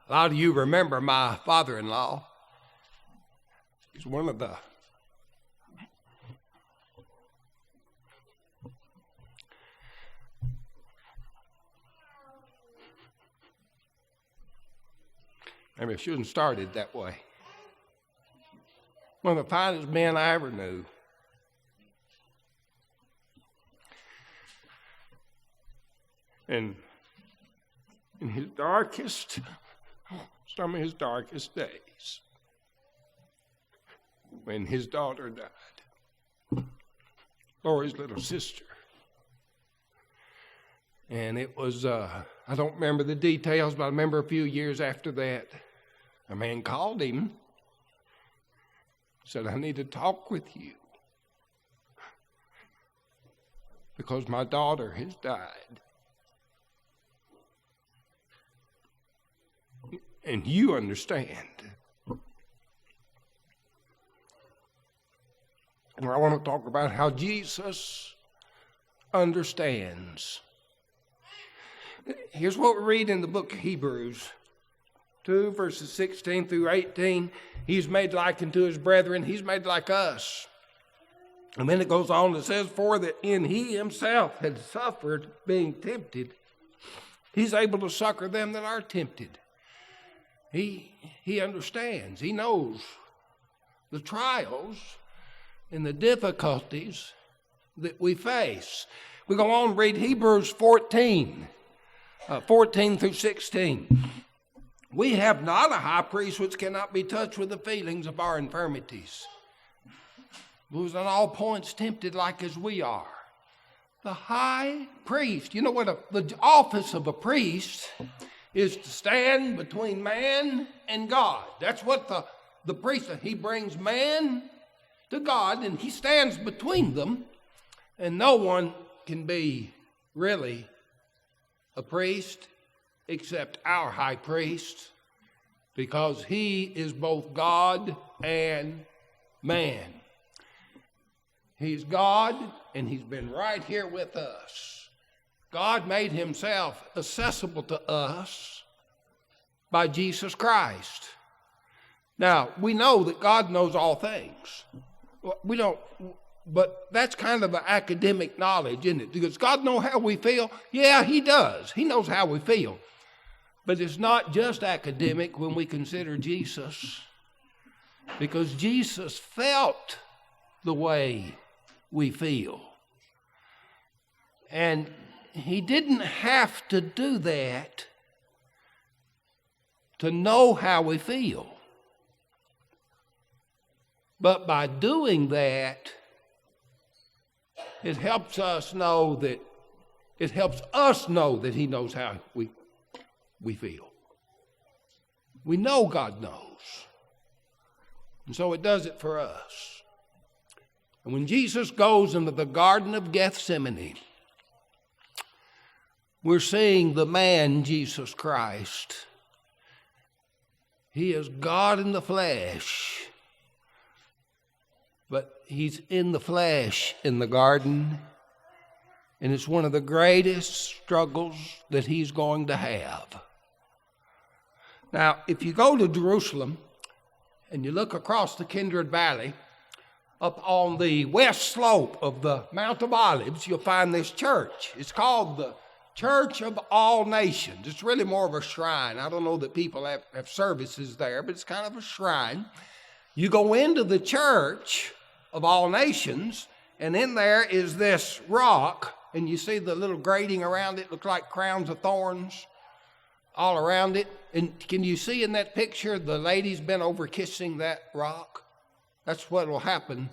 A lot of you remember my father-in-law. He's one of the maybe I shouldn't have started that way. One of the finest men I ever knew. And in his darkest, some of his darkest days, when his daughter died, Lori's little sister. And it was, I don't remember the details, but I remember a few years after that, a man called him, said, I need to talk with you because my daughter has died. And you understand. And I want to talk about how Jesus understands. Here's what we read in the book of Hebrews 2, verses 16 through 18. He's made like unto his brethren. He's made like us. And then it goes on and says, for that in he himself had suffered being tempted, he's able to succor them that are tempted. He understands. He knows the trials and the difficulties that we face. We go on and read Hebrews 14 through 16. We have not a high priest which cannot be touched with the feelings of our infirmities, who is in all points tempted like as we are. The high priest, you know what the office of a priest is, to stand between man and God. That's what the priest, he brings man to God and he stands between them, and no one can be really a priest except our high priest, because he is both God and man. He's God and he's been right here with us. God made himself accessible to us by Jesus Christ. Now, we know that God knows all things. We don't, but that's kind of an academic knowledge, isn't it? Does God know how we feel? Yeah, he does. He knows how we feel. But it's not just academic when we consider Jesus, because Jesus felt the way we feel. And he didn't have to do that to know how we feel. But by doing that, it helps us know that he knows how we feel. We know God knows. And so it does it for us. And when Jesus goes into the Garden of Gethsemane, we're seeing the man, Jesus Christ. He is God in the flesh, but he's in the flesh in the garden, and it's one of the greatest struggles that he's going to have. Now, if you go to Jerusalem and you look across the Kindred Valley, up on the west slope of the Mount of Olives, you'll find this church. It's called the Church of All Nations. It's really more of a shrine. I don't know that people have services there, but it's kind of a shrine. You go into the Church of All Nations, and in there is this rock, and you see the little grating around it, looks like crowns of thorns all around it. And can you see in that picture the lady's been over kissing that rock? That's what will happen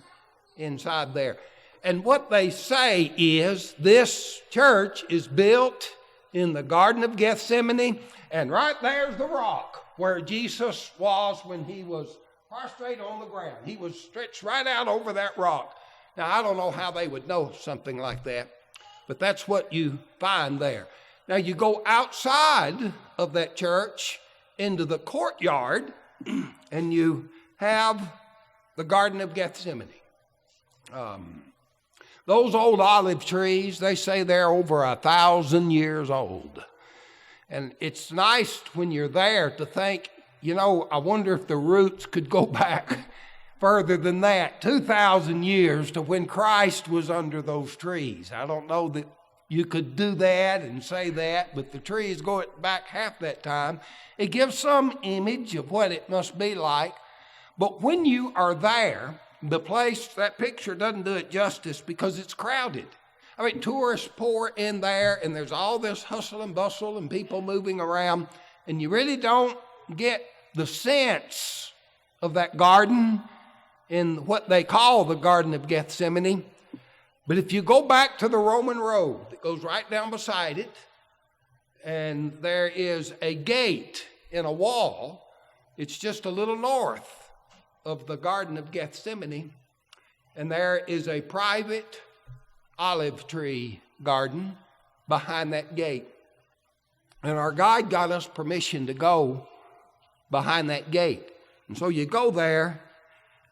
inside there. And what they say is this church is built in the Garden of Gethsemane, and right there's the rock where Jesus was when he was prostrate on the ground. He was stretched right out over that rock. Now, I don't know how they would know something like that, but that's what you find there. Now, you go outside of that church into the courtyard, and you have the Garden of Gethsemane. Those old olive trees, they say they're over 1,000 years old. And it's nice when you're there to think, I wonder if the roots could go back further than that, 2,000 years to when Christ was under those trees. I don't know that you could do that and say that, but the trees go back half that time. It gives some image of what it must be like. But when you are there, the place, that picture doesn't do it justice because it's crowded. I mean, tourists pour in there, and there's all this hustle and bustle and people moving around, and you really don't get the sense of that garden in what they call the Garden of Gethsemane. But if you go back to the Roman road that goes right down beside it, and there is a gate in a wall, it's just a little north of the Garden of Gethsemane, and there is a private olive tree garden behind that gate. And our guide got us permission to go behind that gate. And so you go there,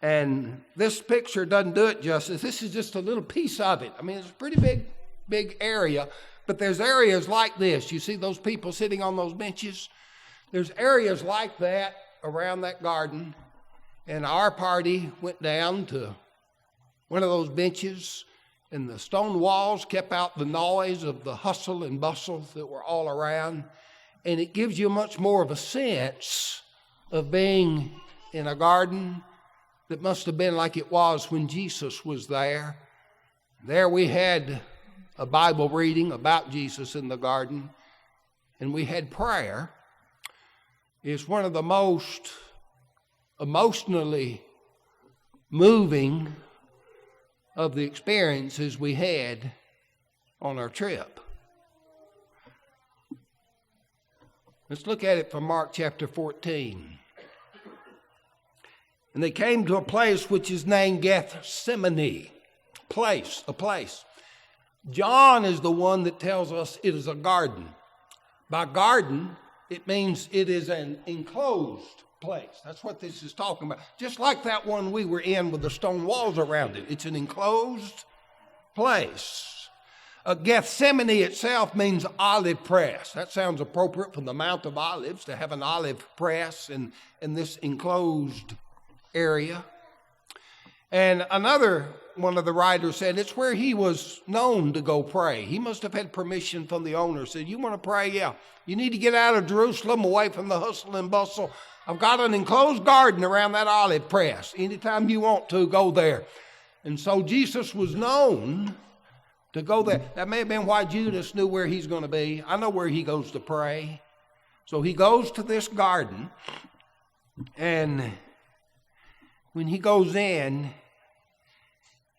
and this picture doesn't do it justice. This is just a little piece of it. I mean, it's a pretty big area, but there's areas like this. You see those people sitting on those benches? There's areas like that around that garden, and our party went down to one of those benches, and the stone walls kept out the noise of the hustle and bustle that were all around, and it gives you much more of a sense of being in a garden that must have been like it was when Jesus was there. There we had a Bible reading about Jesus in the garden, and we had prayer. It's one of the most emotionally moving of the experiences we had on our trip. Let's look at it from Mark chapter 14. And they came to a place which is named Gethsemane, a place. John is the one that tells us it is a garden. By garden, it means it is an enclosed place. That's what this is talking about. Just like that one we were in with the stone walls around it. It's an enclosed place. Gethsemane itself means olive press. That sounds appropriate for the Mount of Olives to have an olive press in this enclosed area. And another one of the writers said it's where he was known to go pray. He must have had permission from the owner. Said, you want to pray? Yeah. You need to get out of Jerusalem, away from the hustle and bustle. I've got an enclosed garden around that olive press. Anytime you want to, go there. And so Jesus was known to go there. That may have been why Judas knew where he's going to be. I know where he goes to pray. So he goes to this garden, and when he goes in,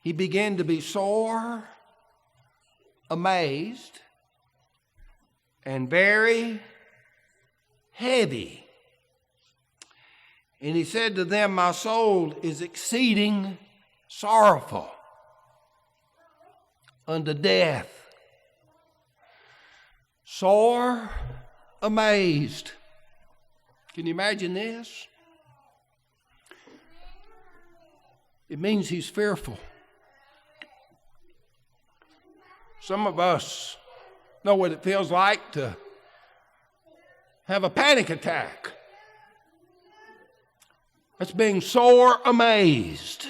he began to be sore, amazed, and very heavy. And he said to them, my soul is exceeding sorrowful unto death. Sore, amazed. Can you imagine this? It means he's fearful. Some of us know what it feels like to have a panic attack. That's being sore amazed.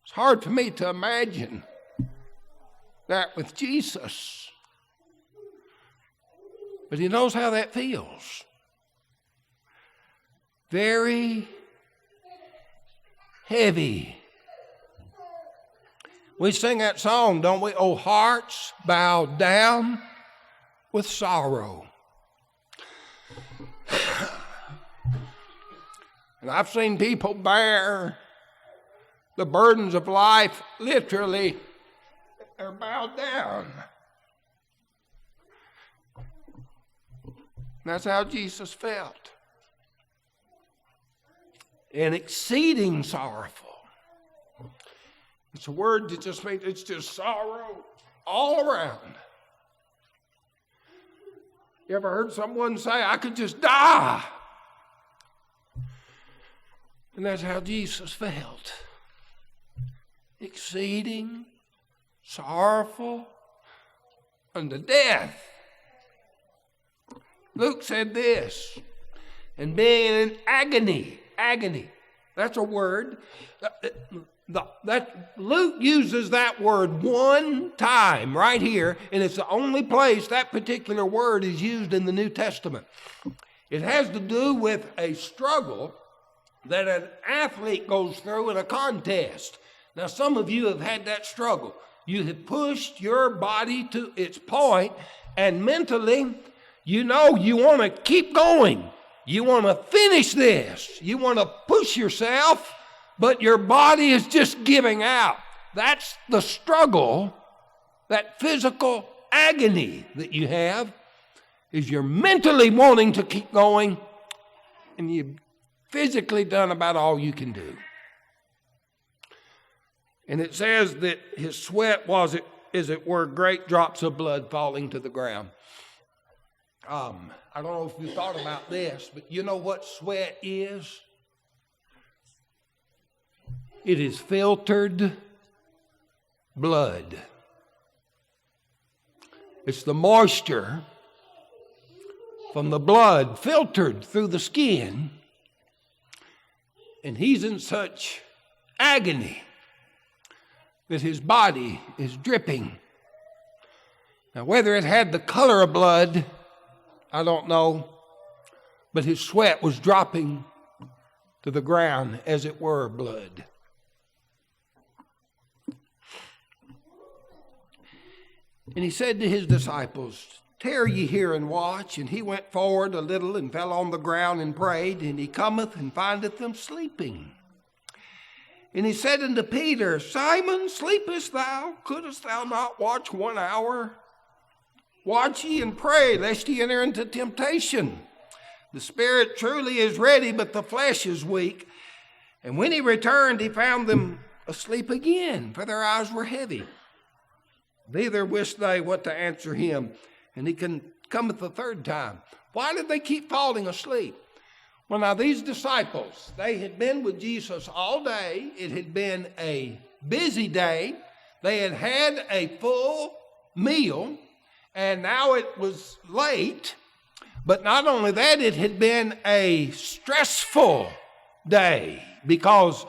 It's hard for me to imagine that with Jesus. But he knows how that feels. Very heavy. We sing that song, don't we? Oh, hearts bowed down with sorrow. And I've seen people bear the burdens of life literally. They're bowed down. And that's how Jesus felt. And exceeding sorrowful. It's a word that just means it's just sorrow all around. You ever heard someone say, I could just die? And that's how Jesus felt. Exceeding sorrowful unto death. Luke said this, and being in agony, that's a word. Luke uses that word one time right here, and it's the only place that particular word is used in the New Testament. It has to do with a struggle that an athlete goes through in a contest. Now, some of you have had that struggle. You have pushed your body to its point, and mentally, you know you want to keep going. You want to finish this. You want to push yourself, but your body is just giving out. That's the struggle, that physical agony that you have, is you're mentally wanting to keep going, and you've physically done about all you can do. And it says that his sweat was, as it were, great drops of blood falling to the ground. I don't know if you thought about this, but you know what sweat is? It is filtered blood. It's the moisture from the blood filtered through the skin. And he's in such agony that his body is dripping. Now, whether it had the color of blood, I don't know, but his sweat was dropping to the ground, as it were, blood. And he said to his disciples, "Tarry ye here and watch." And he went forward a little and fell on the ground and prayed. And he cometh and findeth them sleeping. And he said unto Peter, "Simon, sleepest thou? Couldest thou not watch 1 hour? Watch ye and pray, lest ye enter into temptation. The spirit truly is ready, but the flesh is weak." And when he returned, he found them asleep again, for their eyes were heavy. Neither wist they what to answer him. And he cometh the third time. Why did they keep falling asleep? Well, now these disciples, they had been with Jesus all day. It had been a busy day. They had had a full meal, and now it was late. But not only that, it had been a stressful day, because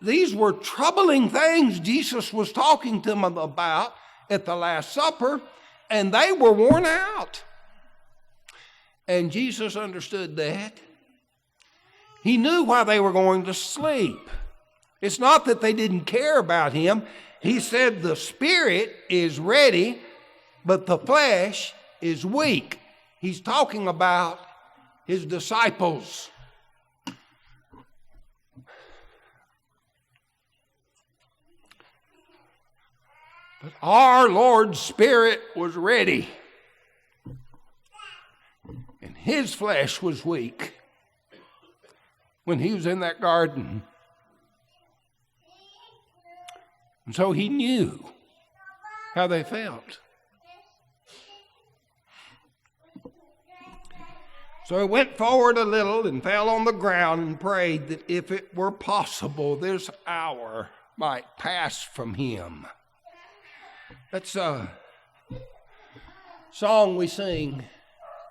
these were troubling things Jesus was talking to them about at the Last Supper, and they were worn out. And Jesus understood that. He knew why they were going to sleep. It's not that they didn't care about him. He said the spirit is ready, but the flesh is weak. He's talking about his disciples. But our Lord's spirit was ready, and his flesh was weak when he was in that garden. And so he knew how they felt. So he went forward a little and fell on the ground and prayed that if it were possible, this hour might pass from him. That's a song we sing.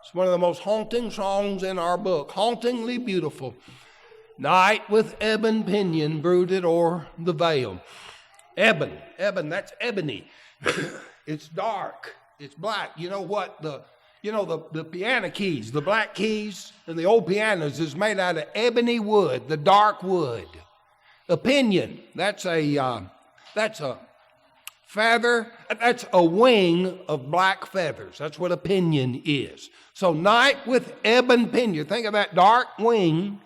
It's one of the most haunting songs in our book. Hauntingly beautiful. Night with ebon pinion brooded o'er the vale. Ebon, that's ebony. It's dark. It's black. You know what? The piano keys, the black keys and the old pianos is made out of ebony wood, the dark wood. A pinion, that's a feather, that's a wing of black feathers. That's what a pinion is. So night with ebon pinion. Think of that dark wing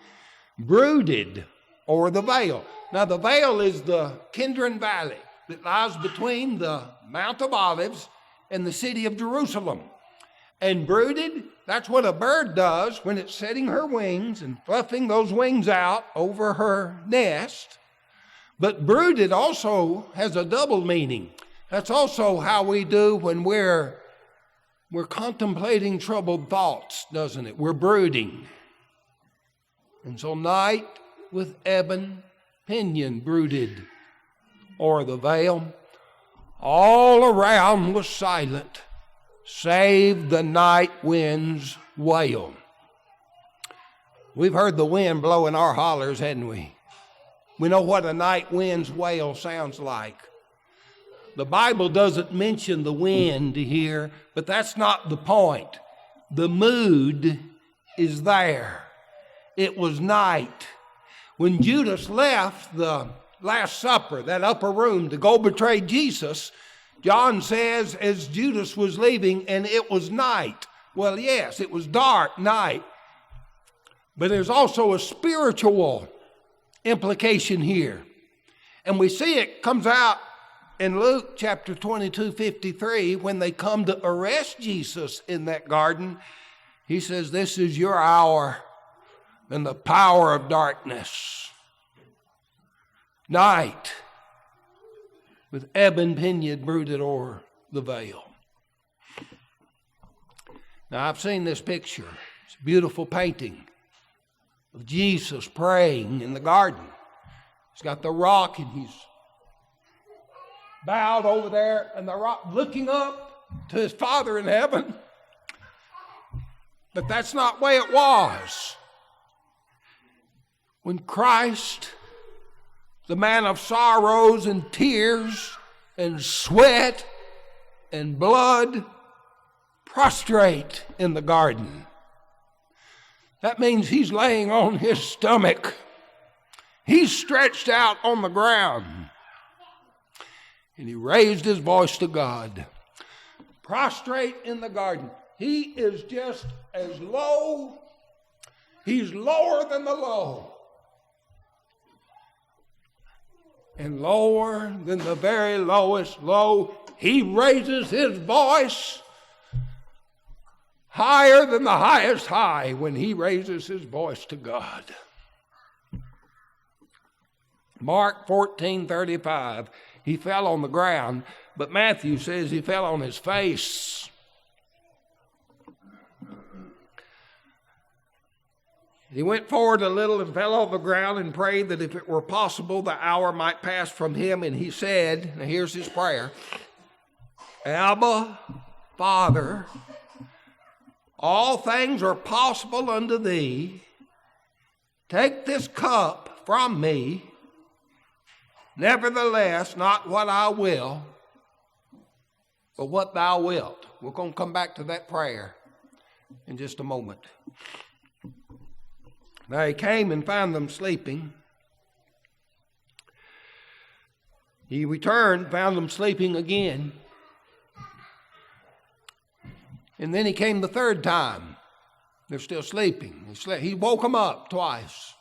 brooded over the vale. Now the vale is the Kidron Valley that lies between the Mount of Olives and the city of Jerusalem. And brooded, that's what a bird does when it's setting her wings and fluffing those wings out over her nest. But brooded also has a double meaning. That's also how we do when we're contemplating troubled thoughts, doesn't it? We're brooding. And so night with ebon pinion brooded o'er the vale. All around was silent. save the night winds wail. We've heard the wind blow in our hollers, hadn't we? We know what a night wind's wail sounds like. The Bible doesn't mention the wind here, but that's not the point. The mood is there. It was night. When Judas left the Last Supper, that upper room, to go betray Jesus, John says as Judas was leaving, and it was night. Well, yes, it was dark night. But there's also a spiritual implication here. And we see it comes out in Luke chapter 22:53, when they come to arrest Jesus in that garden. He says, this is your hour and the power of darkness. Night, with ebon pinion brooded o'er the veil. Now, I've seen this picture. It's a beautiful painting of Jesus praying in the garden. He's got the rock and he's bowed over there, and the rock looking up to his Father in heaven. But that's not the way it was. When Christ, the man of sorrows and tears and sweat and blood, prostrate in the garden. That means he's laying on his stomach. He's stretched out on the ground. And he raised his voice to God. Prostrate in the garden. He is just as low. He's lower than the low. And lower than the very lowest low. He raises his voice higher than the highest high when he raises his voice to God. Mark 14:35, he fell on the ground, but Matthew says he fell on his face. He went forward a little and fell on the ground and prayed that if it were possible, the hour might pass from him. And he said, now here's his prayer, Abba, Father, all things are possible unto thee. Take this cup from me. Nevertheless, not what I will, but what thou wilt. We're going to come back to that prayer in just a moment. Now he came and found them sleeping. He returned, found them sleeping again. And then he came the third time. They're still sleeping. He woke them up twice.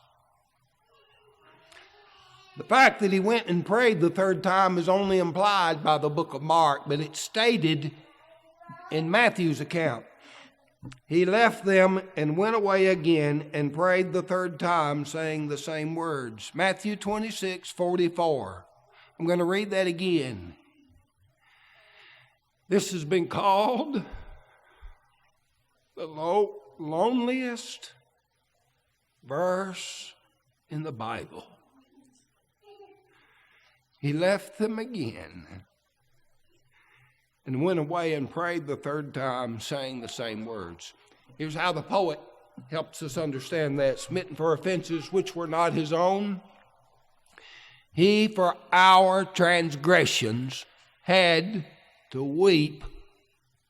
The fact that he went and prayed the third time is only implied by the book of Mark, but it's stated in Matthew's account. He left them and went away again and prayed the third time, saying the same words. Matthew 26:44. I'm going to read that again. This has been called the loneliest verse in the Bible. He left them again and went away and prayed the third time, saying the same words. Here's how the poet helps us understand that. Smitten for offenses which were not his own, he for our transgressions had to weep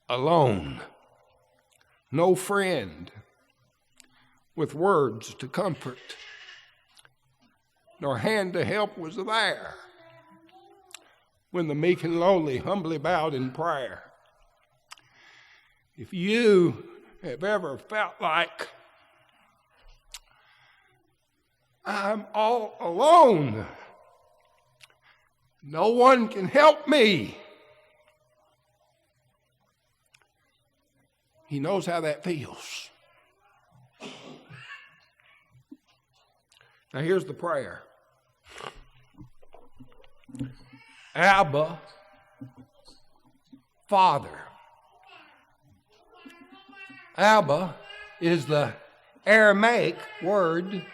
alone. No friend with words to comfort, nor hand to help was there. When the meek and lowly humbly bowed in prayer. If you have ever felt like I'm all alone, no one can help me, he knows how that feels. Now here's the prayer. Abba, Father. Abba is the Aramaic word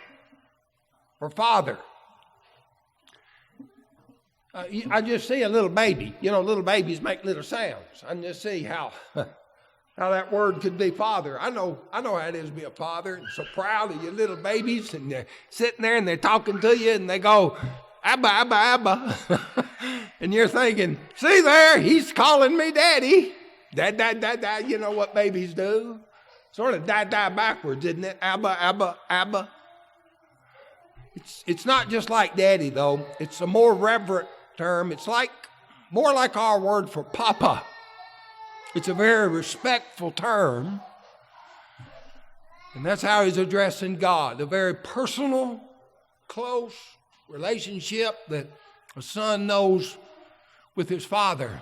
for father. I just see a little baby. You know, little babies make little sounds. I just see how how that word could be father. I know how it is to be a father, and so proud of your little babies, and they're sitting there and they're talking to you and they go, Abba, Abba, Abba. And you're thinking, see there, he's calling me daddy. Dad, dad, dad, dad. You know what babies do? Sort of die backwards, isn't it? Abba, Abba, Abba. It's not just like daddy, though. It's a more reverent term. It's more like our word for papa. It's a very respectful term. And that's how he's addressing God. A very personal, close relationship that a son knows with his father.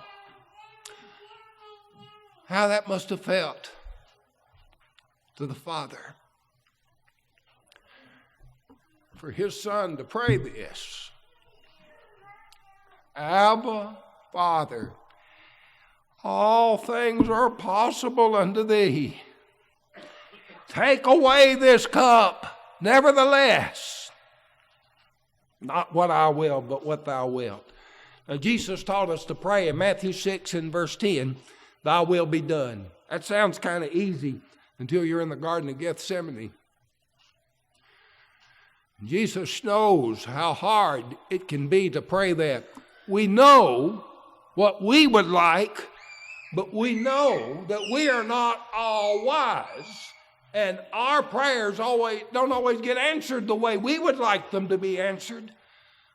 How that must have felt to the father. For his son to pray this. Abba, Father, all things are possible unto thee. Take away this cup, nevertheless. Not what I will, but what thou wilt. Now, Jesus taught us to pray in Matthew 6 and verse 10, thy will be done. That sounds kind of easy until you're in the Garden of Gethsemane. Jesus knows how hard it can be to pray that. We know what we would like, but we know that we are not all wise, and our prayers don't always get answered the way we would like them to be answered.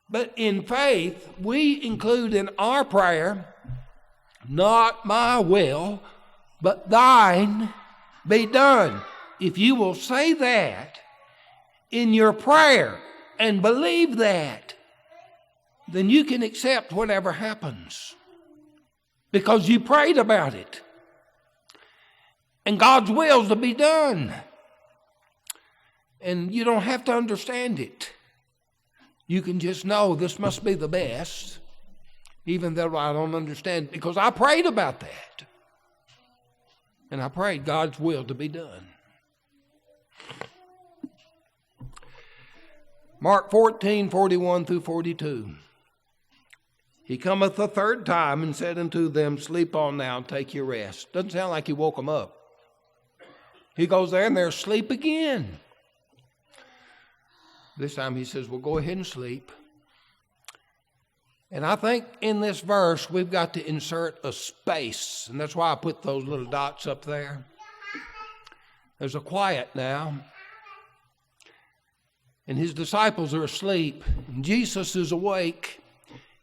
But in faith, we include in our prayer, not my will, but thine be done. If you will say that in your prayer and believe that, then you can accept whatever happens because you prayed about it. And God's will is to be done. And you don't have to understand it. You can just know this must be the best, even though I don't understand it, because I prayed about that. And I prayed God's will to be done. Mark 14:41 through 42. He cometh the third time and said unto them, sleep on now and take your rest. Doesn't sound like he woke them up. He goes there and they're asleep again. This time he says, well, go ahead and sleep. And I think in this verse we've got to insert a space. And that's why I put those little dots up there. There's a quiet now. And his disciples are asleep. And Jesus is awake.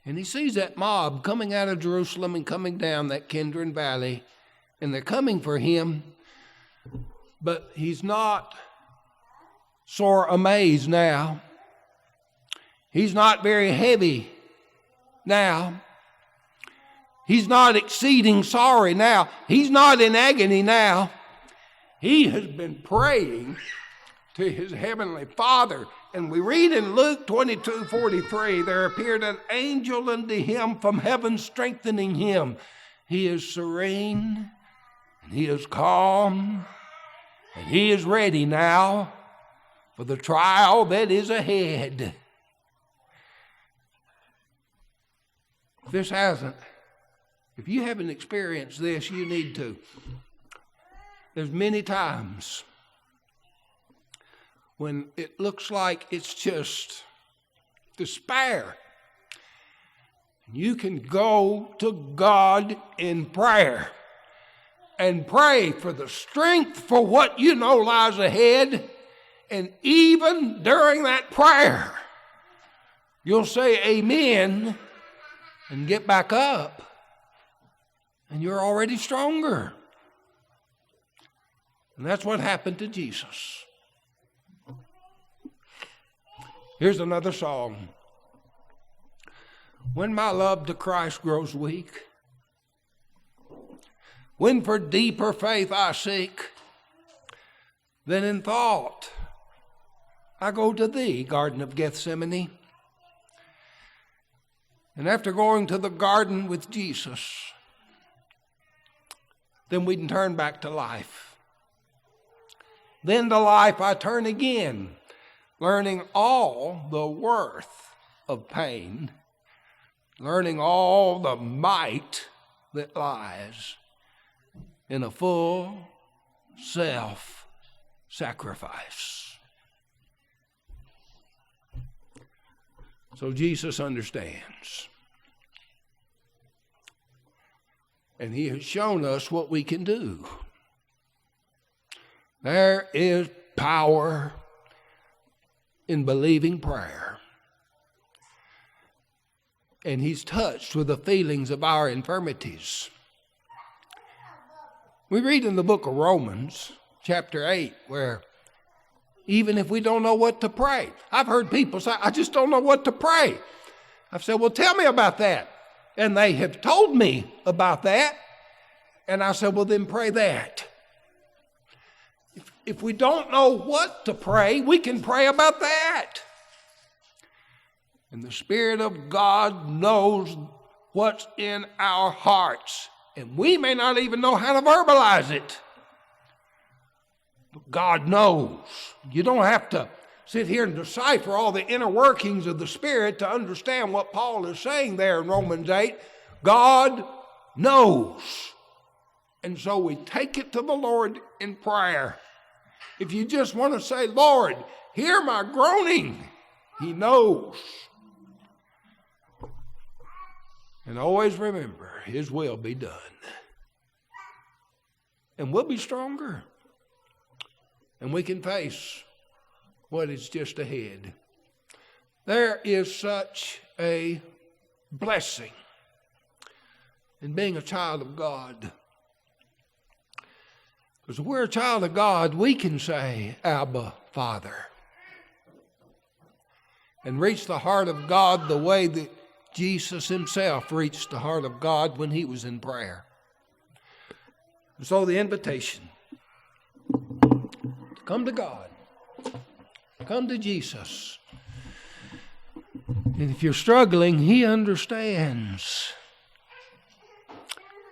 And he sees that mob coming out of Jerusalem and coming down that Kidron Valley. And they're coming for him. But he's not sore amazed now. He's not very heavy now. He's not exceeding sorry now. He's not in agony now. He has been praying to his heavenly Father. And we read in Luke 22:43, there appeared an angel unto him from heaven, strengthening him. He is serene, and he is calm, and he is ready now for the trial that is ahead. If you haven't experienced this, you need to. There's many times when it looks like it's just despair. You can go to God in prayer and pray for the strength for what you know lies ahead. And even during that prayer, you'll say amen and get back up, and you're already stronger. And that's what happened to Jesus. Here's another song. When my love to Christ grows weak, when for deeper faith I seek, then in thought I go to thee, Garden of Gethsemane. And after going to the garden with Jesus, then we can turn back to life. Then to life I turn again, learning all the worth of pain, learning all the might that lies in a full self-sacrifice. So Jesus understands. And he has shown us what we can do. There is power in believing prayer. And he's touched with the feelings of our infirmities. We read in the book of Romans, chapter 8, where even if we don't know what to pray, I've heard people say, I just don't know what to pray. I've said, well, tell me about that. And they have told me about that. And I said, well, then pray that. If we don't know what to pray, we can pray about that. And the Spirit of God knows what's in our hearts. And we may not even know how to verbalize it. But God knows. You don't have to sit here and decipher all the inner workings of the Spirit to understand what Paul is saying there in Romans 8. God knows. And so we take it to the Lord in prayer. If you just want to say, Lord, hear my groaning, He knows. And always remember, His will be done. And we'll be stronger. And we can face what is just ahead. There is such a blessing in being a child of God. Because if we're a child of God, we can say, Abba, Father. And reach the heart of God the way that Jesus himself reached the heart of God when he was in prayer. And so the invitation to come to God, come to Jesus. And if you're struggling, he understands.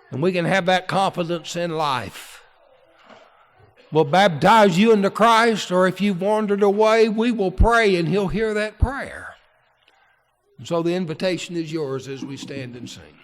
And we can have that confidence in life. We'll baptize you into Christ, or if you've wandered away, we will pray and he'll hear that prayer. And so the invitation is yours as we stand and sing.